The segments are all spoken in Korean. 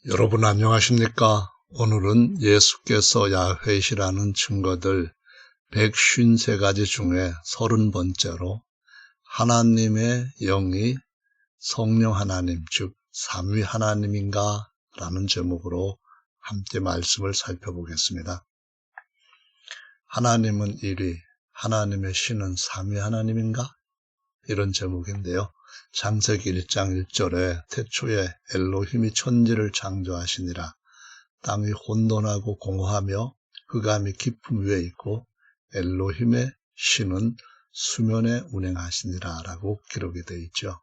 여러분 안녕하십니까? 오늘은 예수께서 야훼시라는 증거들 153가지 중에 30번째로 하나님의 영이 성령 하나님, 즉 삼위 하나님인가? 라는 제목으로 함께 말씀을 살펴보겠습니다. 하나님은 1위, 하나님의 신은 삼위 하나님인가? 이런 제목인데요. 창세기 1장 1절에 태초에 엘로힘이 천지를 창조하시니라. 땅이 혼돈하고 공허하며 흑암이 깊음 위에 있고 엘로힘의 신은 수면에 운행하시니라 라고 기록이 되어 있죠.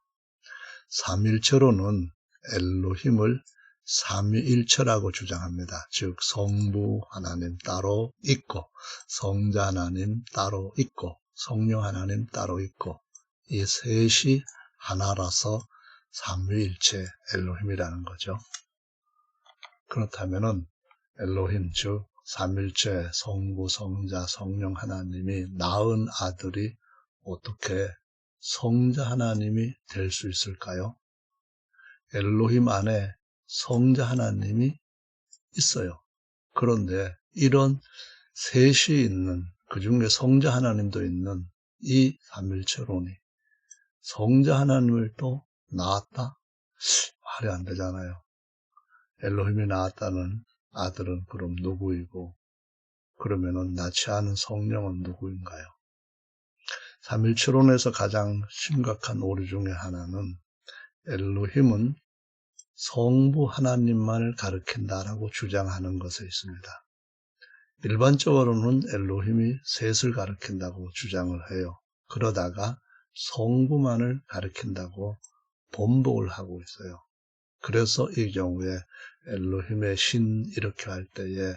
삼일체로는 엘로힘을 삼위일체라고 주장합니다. 즉 성부 하나님 따로 있고 성자 하나님 따로 있고 성령 하나님 따로 있고 이 셋이 하나라서 삼위일체 엘로힘이라는 거죠. 그렇다면은 엘로힘 즉 삼일체 성부 성자 성령 하나님이 낳은 아들이 어떻게 성자 하나님이 될 수 있을까요? 엘로힘 안에 성자 하나님이 있어요. 그런데 이런 셋이 있는 그 중에 성자 하나님도 있는 이 삼일체론이 성자 하나님을 또 낳았다? 말이 안 되잖아요. 엘로힘이 낳았다는 아들은 그럼 누구이고 그러면은 낳지 않은 성령은 누구인가요? 삼일체론에서 가장 심각한 오류 중에 하나는 엘로힘은 성부 하나님만을 가리킨다라고 주장하는 것에 있습니다. 일반적으로는 엘로힘이 셋을 가리킨다고 주장을 해요. 그러다가 성부만을 가리킨다고 번복을 하고 있어요. 그래서 이 경우에 엘로힘의 신 이렇게 할 때에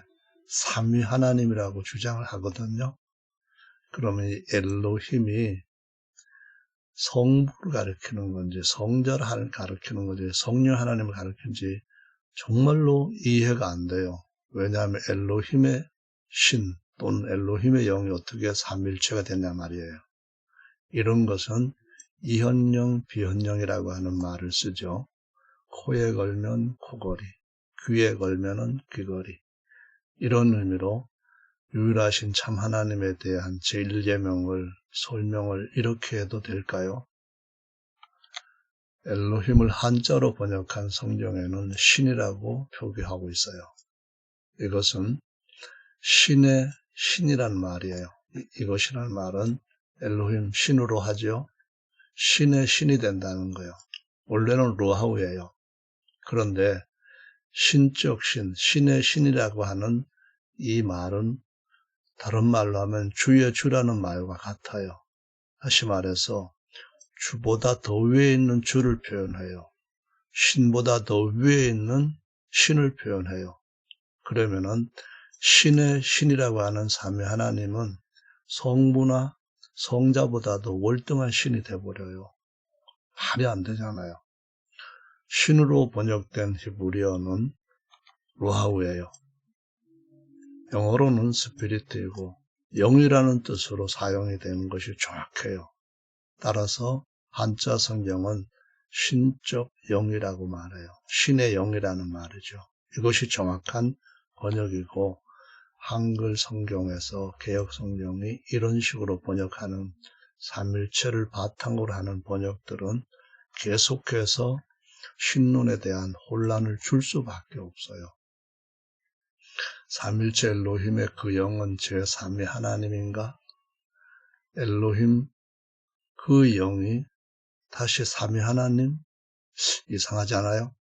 삼위 하나님이라고 주장을 하거든요. 그러면 이 엘로힘이 성부를 가리키는 건지 성자를 가리키는 건지 성령 하나님을 가리키는지 정말로 이해가 안 돼요. 왜냐하면 엘로힘의 신 또는 엘로힘의 영이 어떻게 삼일체가 되냐 말이에요. 이런 것은 이현령 비현령이라고 하는 말을 쓰죠. 코에 걸면 코걸이, 귀에 걸면은 귀걸이. 이런 의미로 유일하신 참 하나님에 대한 제1계명을 설명을 이렇게 해도 될까요? 엘로힘을 한자로 번역한 성경에는 신이라고 표기하고 있어요. 이것은 신의 신이란 말이에요. 이것이란 말은 엘로힘 신으로 하죠. 신의 신이 된다는 거예요. 원래는 로하우예요. 그런데 신적 신, 신의 신이라고 하는 이 말은 다른 말로 하면 주의 주라는 말과 같아요. 다시 말해서 주보다 더 위에 있는 주를 표현해요. 신보다 더 위에 있는 신을 표현해요. 그러면은 신의 신이라고 하는 삼위 하나님은 성부나 성자보다도 월등한 신이 돼버려요. 말이 안 되잖아요. 신으로 번역된 히브리어는 루하우예요. 영어로는 스피리트이고 영이라는 뜻으로 사용이 되는 것이 정확해요. 따라서 한자 성경은 신적 영이라고 말해요. 신의 영이라는 말이죠. 이것이 정확한 번역이고 한글 성경에서 개역 성경이 이런 식으로 번역하는 삼일체를 바탕으로 하는 번역들은 계속해서 신론에 대한 혼란을 줄 수밖에 없어요. 삼일체 엘로힘의 그 영은 제3위 하나님인가? 엘로힘 그 영이 다시 삼위 하나님? 이상하지 않아요?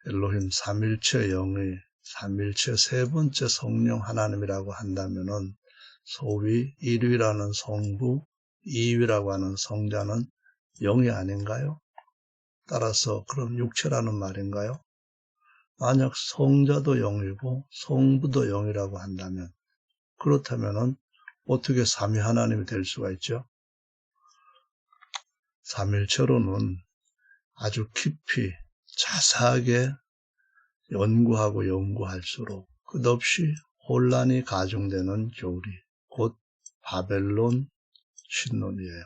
엘로힘 삼일체 영이 삼일체 세 번째 성령 하나님이라고 한다면은 소위 1위라는 성부, 2위라고 하는 성자는 영이 아닌가요? 따라서 그럼 육체라는 말인가요? 만약 성자도 영이고 성부도 영이라고 한다면 그렇다면은 어떻게 삼위 하나님이 될 수가 있죠? 삼일체로는 아주 깊이 자세하게 연구하고 연구할수록 끝없이 혼란이 가중되는 교리, 곧 바벨론 신론이에요.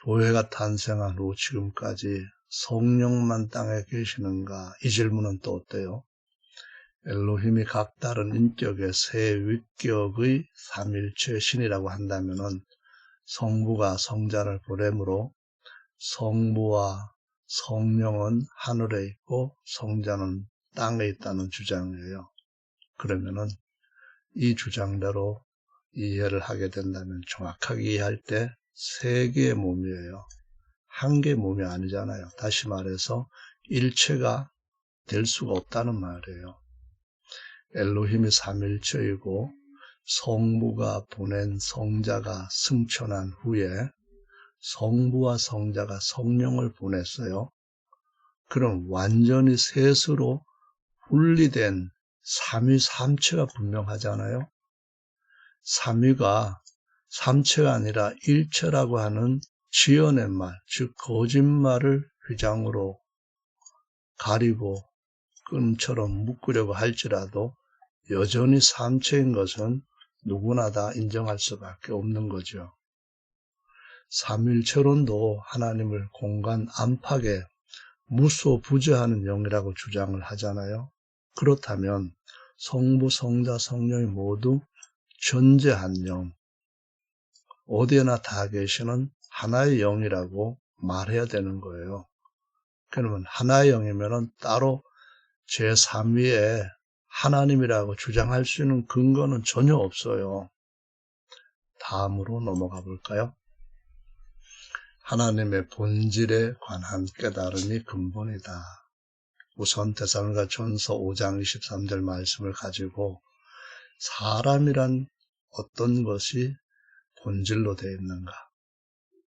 교회가 탄생한 후 지금까지 성령만 땅에 계시는가? 이 질문은 또 어때요? 엘로힘이 각 다른 인격의 세 위격의 삼일체 신이라고 한다면은 성부가 성자를 보내므로 성부와 성령은 하늘에 있고 성자는 땅에 있다는 주장이에요. 그러면은 이 주장대로 이해를 하게 된다면 정확하게 이해할 때 세 개의 몸이에요. 한 개의 몸이 아니잖아요. 다시 말해서 일체가 될 수가 없다는 말이에요. 엘로힘이 삼일체이고 성부가 보낸 성자가 승천한 후에 성부와 성자가 성령을 보냈어요. 그럼 완전히 셋으로 분리된 삼위삼체가 분명하잖아요. 삼위가 삼체가 아니라 일체라고 하는 지어낸 말, 즉 거짓말을 휘장으로 가리고 끈처럼 묶으려고 할지라도 여전히 삼체인 것은 누구나 다 인정할 수밖에 없는 거죠. 삼일체론도 하나님을 공간 안팎에 무소부재하는 영이라고 주장을 하잖아요. 그렇다면 성부, 성자, 성령이 모두 존재한 영, 어디에나 다 계시는 하나의 영이라고 말해야 되는 거예요. 그러면 하나의 영이면 따로 제3위에 하나님이라고 주장할 수 있는 근거는 전혀 없어요. 다음으로 넘어가 볼까요? 하나님의 본질에 관한 깨달음이 근본이다. 우선 데살로니가전서 5장 23절 말씀을 가지고 사람이란 어떤 것이 본질로 되어 있는가?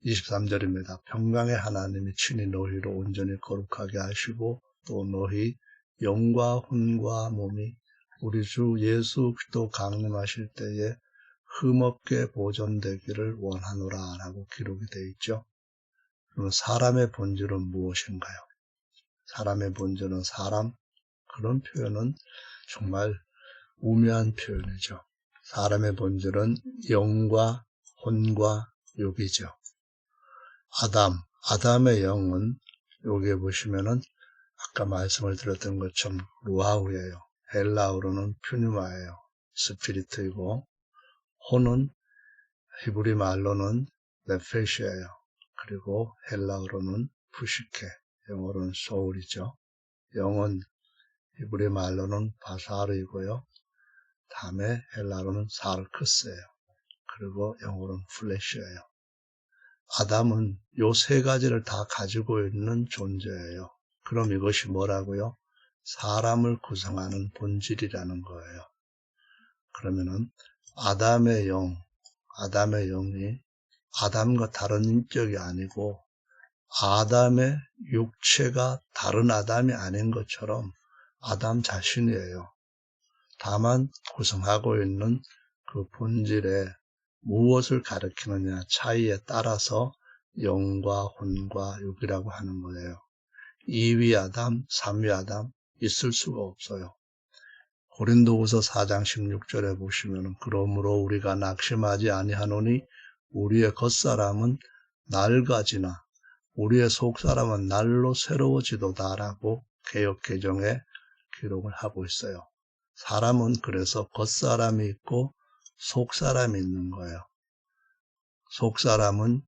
23절입니다. 평강의 하나님이 친히 너희를 온전히 거룩하게 하시고 또 너희 영과 혼과 몸이 우리 주 예수 그리스도 강림하실 때에 흠없게 보존되기를 원하노라 라고 기록이 되어 있죠. 그럼 사람의 본질은 무엇인가요? 사람의 본질은 사람, 그런 표현은 정말 우매한 표현이죠. 사람의 본질은 영과 혼과 육이죠. 아담의 영은 여기에 보시면은 아까 말씀을 드렸던 것처럼 루아우예요. 헬라어로는 퓨뉴마예요. 스피리트이고 혼은 히브리 말로는 네페시예요. 그리고 헬라어로는 푸시케, 영어로는 소울이죠. 영은 히브리 말로는 바사르이고요. 다음에 헬라어로는 사르크스예요. 그리고 영어로는 플래시예요. 아담은 요 세 가지를 다 가지고 있는 존재예요. 그럼 이것이 뭐라고요? 사람을 구성하는 본질이라는 거예요. 그러면은 아담의 영이 아담과 다른 인격이 아니고 아담의 육체가 다른 아담이 아닌 것처럼 아담 자신이에요. 다만 구성하고 있는 그 본질에 무엇을 가리키느냐 차이에 따라서 영과 혼과 육이라고 하는 거예요. 2위 아담, 3위 아담 있을 수가 없어요. 고린도후서 4장 16절에 보시면 그러므로 우리가 낙심하지 아니하노니 우리의 겉사람은 낡아지나 우리의 속사람은 날로 새로워지도다라고 개역개정에 기록을 하고 있어요. 사람은 그래서 겉사람이 있고 속사람이 있는 거예요. 속사람은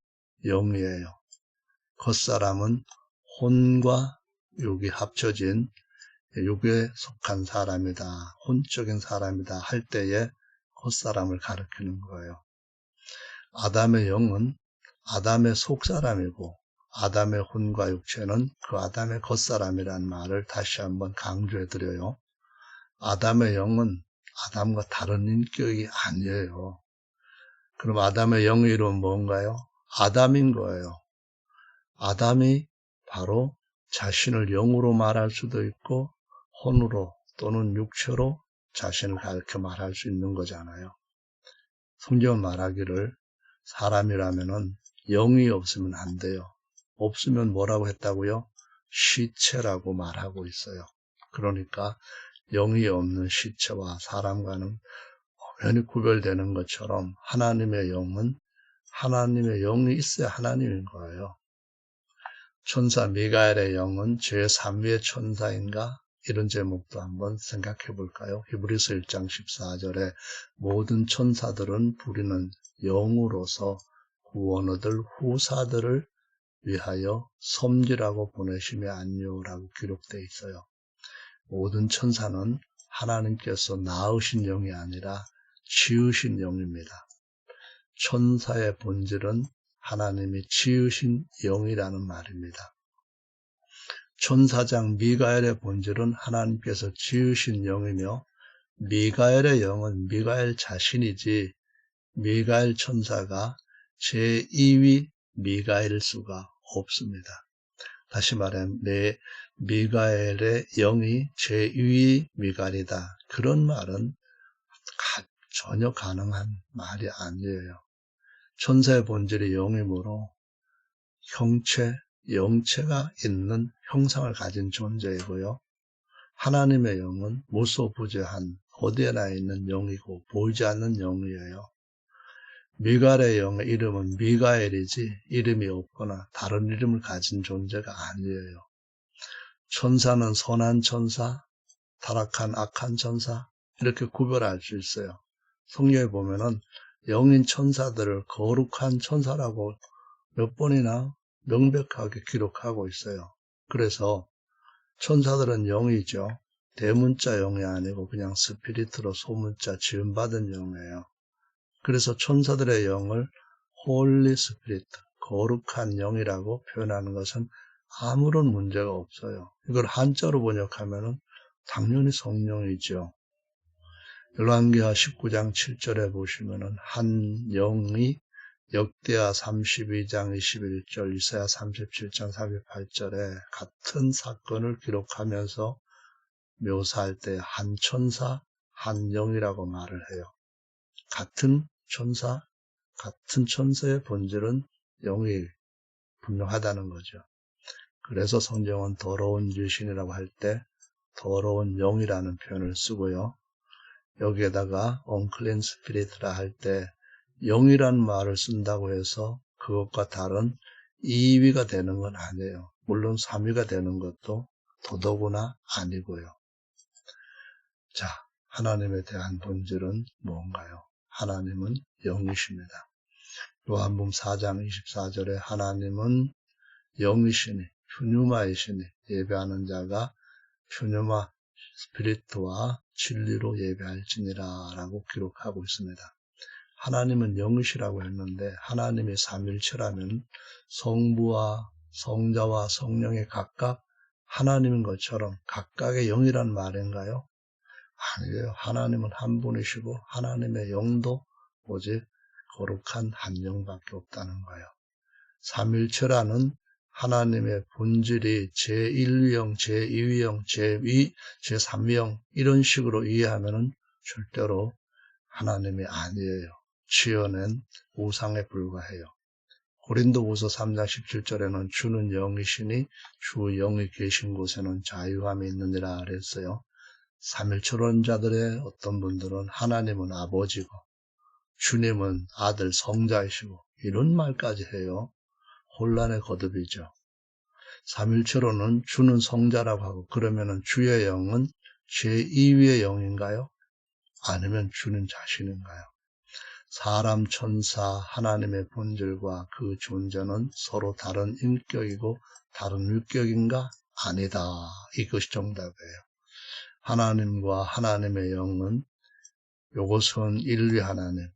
영이에요. 겉사람은 혼과 육이 합쳐진 육에 속한 사람이다, 혼적인 사람이다 할 때에 겉사람을 가리키는 거예요. 아담의 영은 아담의 속사람이고 아담의 혼과 육체는 그 아담의 겉사람이라는 말을 다시 한번 강조해 드려요. 아담의 영은 아담과 다른 인격이 아니에요. 그럼 아담의 영의 이름은 뭔가요? 아담인 거예요. 아담이 바로 자신을 영으로 말할 수도 있고 혼으로 또는 육체로 자신을 가르쳐 말할 수 있는 거잖아요. 성경은 말하기를 사람이라면은 영이 없으면 안 돼요. 없으면 뭐라고 했다고요? 시체라고 말하고 있어요. 그러니까 영이 없는 시체와 사람과는 엄연히 구별되는 것처럼 하나님의 영은 하나님의 영이 있어야 하나님인 거예요. 천사 미가엘의 영은 제3위의 천사인가? 이런 제목도 한번 생각해 볼까요? 히브리서 1장 14절에 모든 천사들은 부리는 영으로서 구원 얻을 후사들을 위하여 섬기라고 보내심이 아니오라고 기록되어 있어요. 모든 천사는 하나님께서 낳으신 영이 아니라 지으신 영입니다. 천사의 본질은 하나님이 지으신 영이라는 말입니다. 천사장 미가엘의 본질은 하나님께서 지으신 영이며 미가엘의 영은 미가엘 자신이지 미가엘 천사가 제2위 미가엘일 수가 없습니다. 다시 말해 미가엘의 영이 제2위 미가엘이다. 그런 말은 전혀 가능한 말이 아니에요. 천사의 본질이 영이므로 형체, 영체가 있는 형상을 가진 존재이고요. 하나님의 영은 무소부재한 어디에나 있는 영이고 보이지 않는 영이에요. 미가엘의 영의 이름은 미가엘이지 이름이 없거나 다른 이름을 가진 존재가 아니에요. 천사는 선한 천사, 타락한 악한 천사 이렇게 구별할 수 있어요. 성경에 보면은 영인 천사들을 거룩한 천사라고 몇 번이나 명백하게 기록하고 있어요. 그래서 천사들은 영이죠. 대문자 영이 아니고 그냥 스피릿으로 소문자 지음받은 영이에요. 그래서 천사들의 영을 홀리 스피릿, 거룩한 영이라고 표현하는 것은 아무런 문제가 없어요. 이걸 한자로 번역하면은 당연히 성령이죠. 열왕기하 19장 7절에 보시면은 한 영이 역대하 32장 21절, 이사야 37장 38절에 같은 사건을 기록하면서 묘사할 때 한 천사, 한 영이라고 말을 해요. 같은 천사, 같은 천사의 본질은 영이 분명하다는 거죠. 그래서 성경은 더러운 귀신이라고 할 때 더러운 영이라는 표현을 쓰고요. 여기에다가 unclean spirit라 할 때 영이라는 말을 쓴다고 해서 그것과 다른 2위가 되는 건 아니에요. 물론 3위가 되는 것도 더더구나 아니고요. 자, 하나님에 대한 본질은 뭔가요? 하나님은 영이십니다. 요한복음 4장 24절에 하나님은 영이시니 퓨뉴마이시니 예배하는 자가 퓨뉴마 스피리트와 진리로 예배할지니라 라고 기록하고 있습니다. 하나님은 영이시라고 했는데 하나님이 삼일체라면 성부와 성자와 성령이 각각 하나님인 것처럼 각각의 영이란 말인가요? 아니에요. 하나님은 한 분이시고 하나님의 영도 오직 거룩한 한 영밖에 없다는 거예요. 삼일체라는 하나님의 본질이 제1위형, 제2위형, 제3위형 이런 식으로 이해하면은 절대로 하나님이 아니에요. 지어낸 우상에 불과해요. 고린도후서 3장 17절에는 주는 영이시니 주 영이 계신 곳에는 자유함이 있느니라 그랬어요. 삼일초론자들의 어떤 분들은 하나님은 아버지고 주님은 아들 성자이시고 이런 말까지 해요. 혼란의 거듭이죠. 삼일체로는 주는 성자라고 하고 그러면은 주의 영은 제2위의 영인가요? 아니면 주는 자신인가요? 사람, 천사, 하나님의 본질과 그 존재는 서로 다른 인격이고 다른 율격인가? 아니다. 이것이 정답이에요. 하나님과 하나님의 영은 요것은 1위 하나님,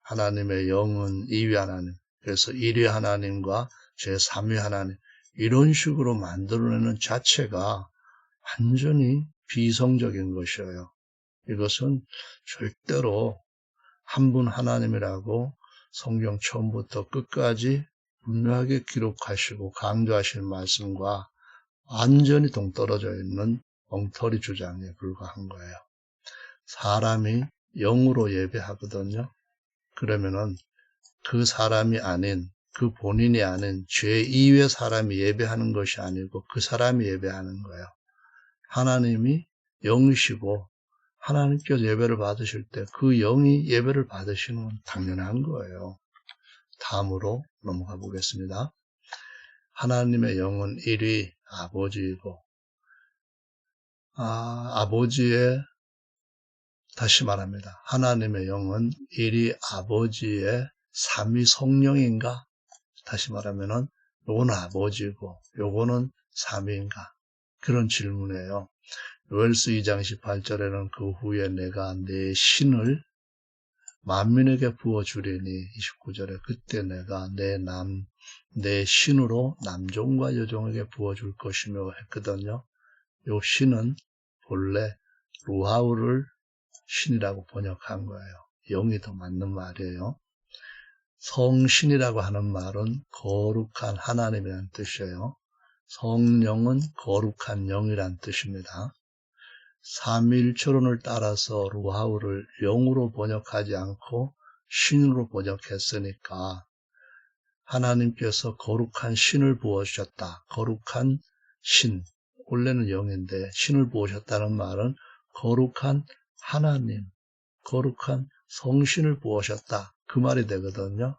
하나님의 영은 2위 하나님, 그래서 1위 하나님과 제3위 하나님 이런 식으로 만들어내는 자체가 완전히 비성적인 것이에요. 이것은 절대로 한 분 하나님이라고 성경 처음부터 끝까지 분명하게 기록하시고 강조하신 말씀과 완전히 동떨어져 있는 엉터리 주장에 불과한 거예요. 사람이 영으로 예배하거든요. 그러면은 그 사람이 아닌 그 본인이 아닌 제2의 사람이 예배하는 것이 아니고 그 사람이 예배하는 거예요. 하나님이 영이시고 하나님께서 예배를 받으실 때 그 영이 예배를 받으시는 건 당연한 거예요. 다음으로 넘어가 보겠습니다. 하나님의 영은 1위 아버지이고, 아버지의, 다시 말합니다. 하나님의 영은 1위 아버지의 3위 성령인가? 다시 말하면은 요거는 아버지고 요거는 3위인가? 그런 질문이에요. 요엘서 2장 18절에는 그 후에 내가 내 신을 만민에게 부어주리니 29절에 그때 내가 내 신으로 남종과 여종에게 부어줄 것이며 했거든요. 요 신은 본래 루하우를 신이라고 번역한 거예요. 영이 더 맞는 말이에요. 성신이라고 하는 말은 거룩한 하나님이라는 뜻이에요. 성령은 거룩한 영이란 뜻입니다. 삼위일체론을 따라서 루하우를 영으로 번역하지 않고 신으로 번역했으니까 하나님께서 거룩한 신을 부어주셨다. 거룩한 신, 원래는 영인데 신을 부으셨다는 말은 거룩한 하나님, 거룩한 성신을 부으셨다. 그 말이 되거든요.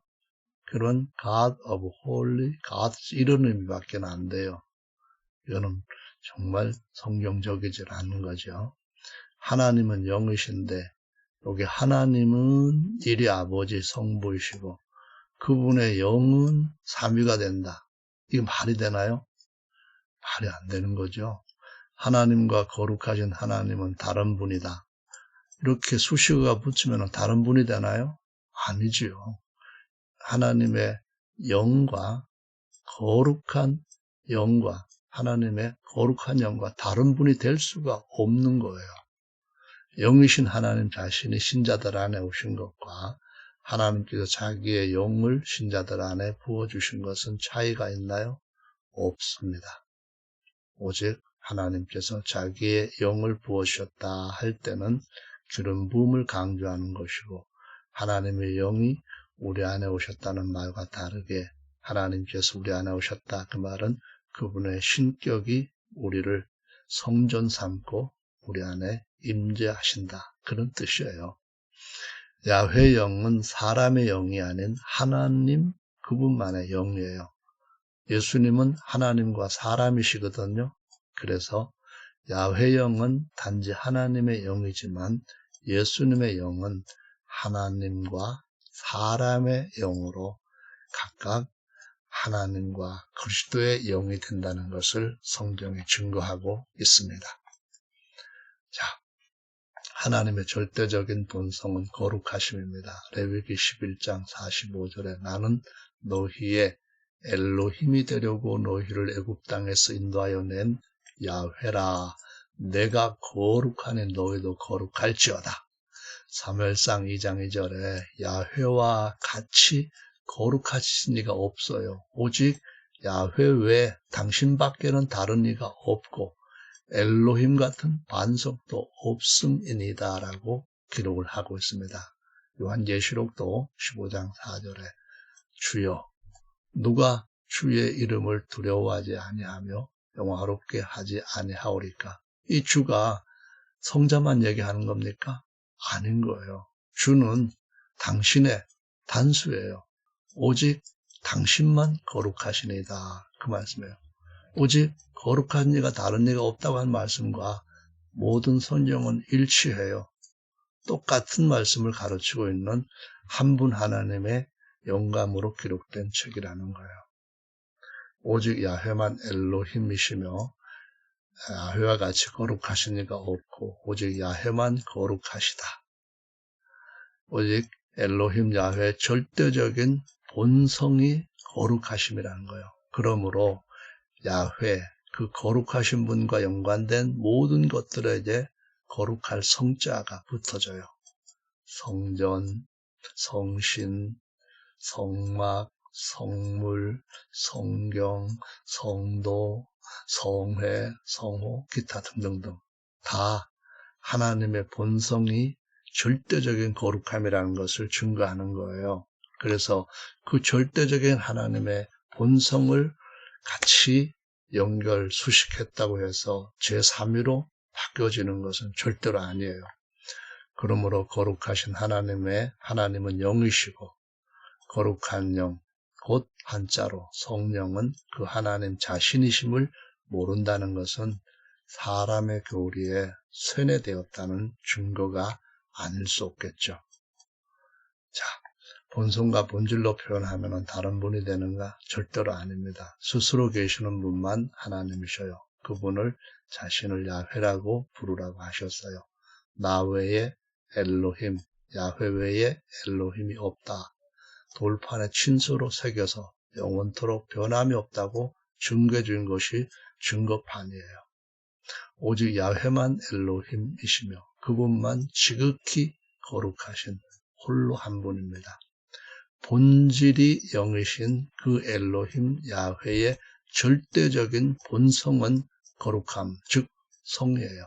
그런 God of Holy Gods 이런 의미밖에 안 돼요. 이거는 정말 성경적이지 않는 거죠. 하나님은 영이신데 여기 하나님은 일이 아버지 성부이시고 그분의 영은 삼위가 된다. 이게 말이 되나요? 말이 안 되는 거죠. 하나님과 거룩하신 하나님은 다른 분이다. 이렇게 수식어가 붙이면 다른 분이 되나요? 아니지요. 하나님의 영과 거룩한 영과 하나님의 거룩한 영과 다른 분이 될 수가 없는 거예요. 영이신 하나님 자신이 신자들 안에 오신 것과 하나님께서 자기의 영을 신자들 안에 부어주신 것은 차이가 있나요? 없습니다. 오직 하나님께서 자기의 영을 부어주셨다 할 때는 기름 부음을 강조하는 것이고 하나님의 영이 우리 안에 오셨다는 말과 다르게 하나님께서 우리 안에 오셨다 그 말은 그분의 신격이 우리를 성전 삼고 우리 안에 임재하신다 그런 뜻이에요. 야훼 영은 사람의 영이 아닌 하나님 그분만의 영이에요. 예수님은 하나님과 사람이시거든요. 그래서 야훼 영은 단지 하나님의 영이지만 예수님의 영은 하나님과 사람의 영으로 각각 하나님과 그리스도의 영이 된다는 것을 성경에 증거하고 있습니다. 자, 하나님의 절대적인 본성은 거룩하심입니다. 레위기 11장 45절에 나는 너희의 엘로힘이 되려고 너희를 애굽 땅에서 인도하여 낸 야훼라. 내가 거룩하니 너희도 거룩할지어다. 사무엘상 2장 2절에 야훼와 같이 거룩하신 이가 없어요. 오직 야훼 외에 당신밖에는 다른 이가 없고 엘로힘 같은 반석도 없음이니다 라고 기록을 하고 있습니다. 요한계시록도 15장 4절에 주여 누가 주의 이름을 두려워하지 아니하며 영화롭게 하지 아니하오리까. 이 주가 성자만 얘기하는 겁니까? 아닌 거예요. 주는 당신의 단수예요. 오직 당신만 거룩하시니다. 그 말씀이에요. 오직 거룩한 이가 다른 이가 없다고 하는 말씀과 모든 성경은 일치해요. 똑같은 말씀을 가르치고 있는 한 분 하나님의 영감으로 기록된 책이라는 거예요. 오직 야훼만 엘로힘이시며 야훼와 같이 거룩하신 이가 없고 오직 야훼만 거룩하시다. 오직 엘로힘 야훼의 절대적인 본성이 거룩하심이라는 거예요. 그러므로 야훼, 그 거룩하신 분과 연관된 모든 것들에게 거룩할 성자가 붙어져요. 성전, 성신, 성막, 성물, 성경, 성도, 성회, 성호, 기타 등등등 다 하나님의 본성이 절대적인 거룩함이라는 것을 증거하는 거예요. 그래서 그 절대적인 하나님의 본성을 같이 연결, 수식했다고 해서 제3위로 바뀌어지는 것은 절대로 아니에요. 그러므로 거룩하신 하나님은 영이시고 거룩한 영, 곧 한자로 성령은 그 하나님 자신이심을 모른다는 것은 사람의 교리에 세뇌되었다는 증거가 아닐 수 없겠죠. 자, 본성과 본질로 표현하면 다른 분이 되는가? 절대로 아닙니다. 스스로 계시는 분만 하나님이셔요. 그분을 자신을 야훼라고 부르라고 하셨어요. 나 외에 엘로힘, 야훼 외에 엘로힘이 없다. 돌판에 친서로 새겨서 영원토록 변함이 없다고 증거해 준 것이 증거판이에요. 오직 야훼만 엘로힘이시며 그분만 지극히 거룩하신 홀로 한 분입니다. 본질이 영이신 그 엘로힘 야훼의 절대적인 본성은 거룩함, 즉 성이에요.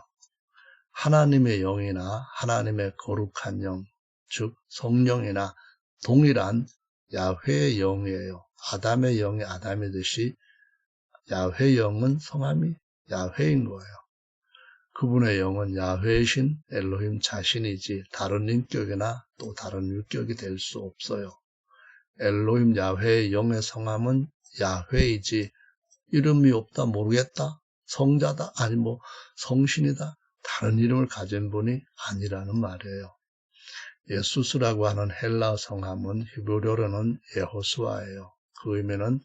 하나님의 영이나 하나님의 거룩한 영, 즉 성령이나 동일한 야훼의 영이에요. 아담의 영이 아담이듯이 야훼 영은 성함이 야훼인 거예요. 그분의 영은 야훼이신 엘로힘 자신이지 다른 인격이나 또 다른 율격이 될 수 없어요. 엘로힘 야훼의 영의 성함은 야훼이지 이름이 없다 모르겠다 성자다 아니 뭐 성신이다 다른 이름을 가진 분이 아니라는 말이에요. 예수스라고 하는 헬라 성함은 히브리어로는 여호수아예요. 그 의미는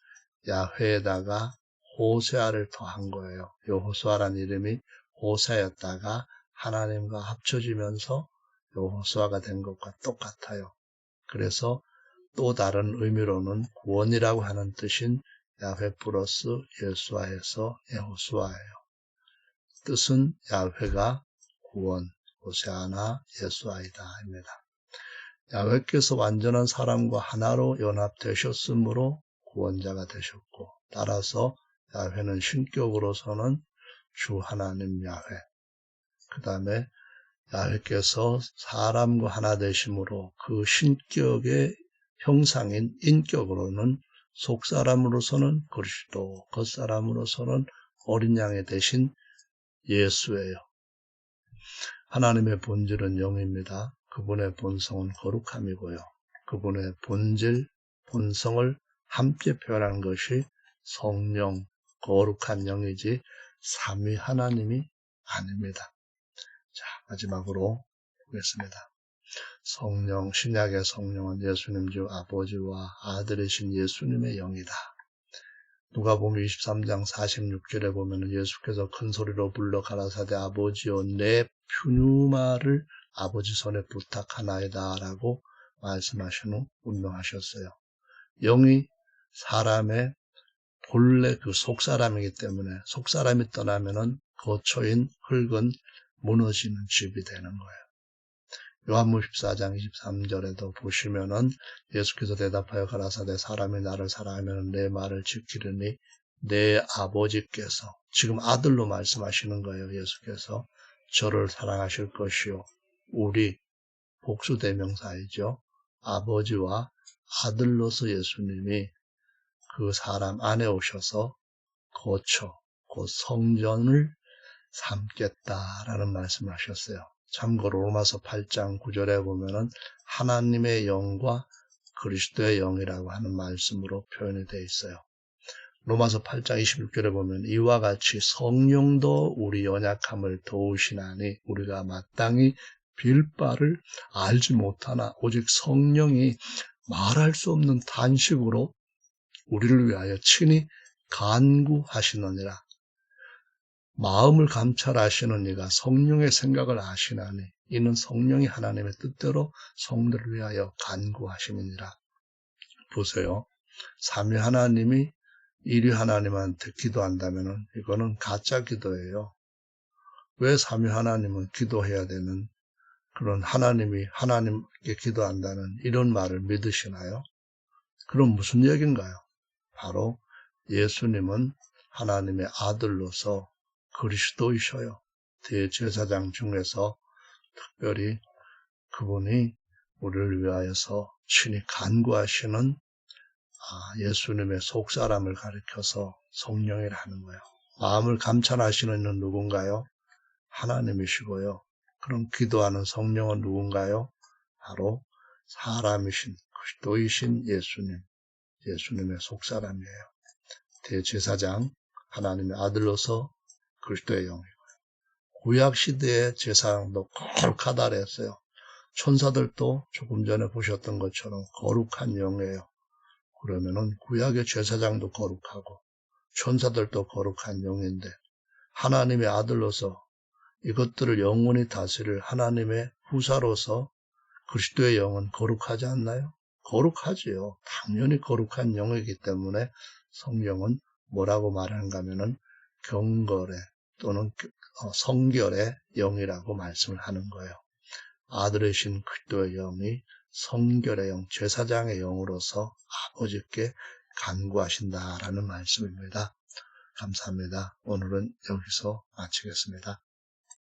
야훼에다가 호세아를 더한 거예요. 여호수아란 이름이 호세였다가 하나님과 합쳐지면서 여호수아가 된 것과 똑같아요. 그래서 또 다른 의미로는 구원이라고 하는 뜻인 야훼 플러스 예수아에서 여호수아예요. 뜻은 야훼가 구원, 호세아나 예수아이다입니다. 야훼께서 완전한 사람과 하나로 연합되셨으므로 구원자가 되셨고 따라서 야훼는 신격으로서는 주 하나님 야훼 그 다음에 야훼께서 사람과 하나 되심으로 그 신격의 형상인 인격으로는 속사람으로서는 그리스도, 겉사람으로서는 어린 양의 대신 예수예요. 하나님의 본질은 영입니다. 그분의 본성은 거룩함이고요. 그분의 본질, 본성을 함께 표현한 것이 성령, 거룩한 영이지 삼위 하나님이 아닙니다. 자, 마지막으로 보겠습니다. 성령, 신약의 성령은 예수님 주 아버지와 아들이신 예수님의 영이다. 누가복음 23장 46절에 보면 예수께서 큰 소리로 불러 가라사대 아버지여 내 푸뉴마를 아버지 손에 부탁하나이다 라고 말씀하신 후 운명하셨어요. 영이 사람의 본래 그 속사람이기 때문에 속사람이 떠나면은 거처인 흙은 무너지는 집이 되는 거예요. 요한복음 14장 23절에도 보시면은 예수께서 대답하여 가라사대 사람이 나를 사랑하면 내 말을 지키려니 내 아버지께서 지금 아들로 말씀하시는 거예요. 예수께서 저를 사랑하실 것이요 우리 복수대명사이죠. 아버지와 아들로서 예수님이 그 사람 안에 오셔서 거처, 곧 성전을 삼겠다라는 말씀을 하셨어요. 참고로 로마서 8장 9절에 보면은 하나님의 영과 그리스도의 영이라고 하는 말씀으로 표현이 되어 있어요. 로마서 8장 26절에 보면 이와 같이 성령도 우리 연약함을 도우시나니 우리가 마땅히 빌 바를 알지 못하나 오직 성령이 말할 수 없는 탄식으로 우리를 위하여 친히 간구하시느니라. 마음을 감찰하시는 이가 성령의 생각을 아시나니 이는 성령이 하나님의 뜻대로 성도를 위하여 간구하심이니라. 보세요. 삼위 하나님이 일위 하나님한테 기도한다면 이거는 가짜 기도예요. 왜 삼위 하나님은 기도해야 되는 그런 하나님이 하나님께 기도한다는 이런 말을 믿으시나요? 그럼 무슨 얘기인가요? 바로 예수님은 하나님의 아들로서 그리스도이셔요. 대제사장 중에서 특별히 그분이 우리를 위하여서 친히 간구하시는 예수님의 속사람을 가리켜서 성령이라는 거예요. 마음을 감찰하시는 이는 누군가요? 하나님이시고요. 그럼 기도하는 성령은 누군가요? 바로 사람이신 그리스도이신 예수님. 예수님의 속사람이에요. 대제사장, 하나님의 아들로서 그리스도의 영이고요. 구약시대의 제사장도 거룩하다 그랬어요. 천사들도 조금 전에 보셨던 것처럼 거룩한 영이에요. 그러면은 구약의 제사장도 거룩하고 천사들도 거룩한 영인데 하나님의 아들로서 이것들을 영원히 다스릴 하나님의 후사로서 그리스도의 영은 거룩하지 않나요? 거룩하지요. 당연히 거룩한 영이기 때문에 성경은 뭐라고 말하는가 하면은 경건의 또는 성결의 영이라고 말씀을 하는 거예요. 아들이신 그리스도의 영이 성결의 영, 제사장의 영으로서 아버지께 간구하신다라는 말씀입니다. 감사합니다. 오늘은 여기서 마치겠습니다.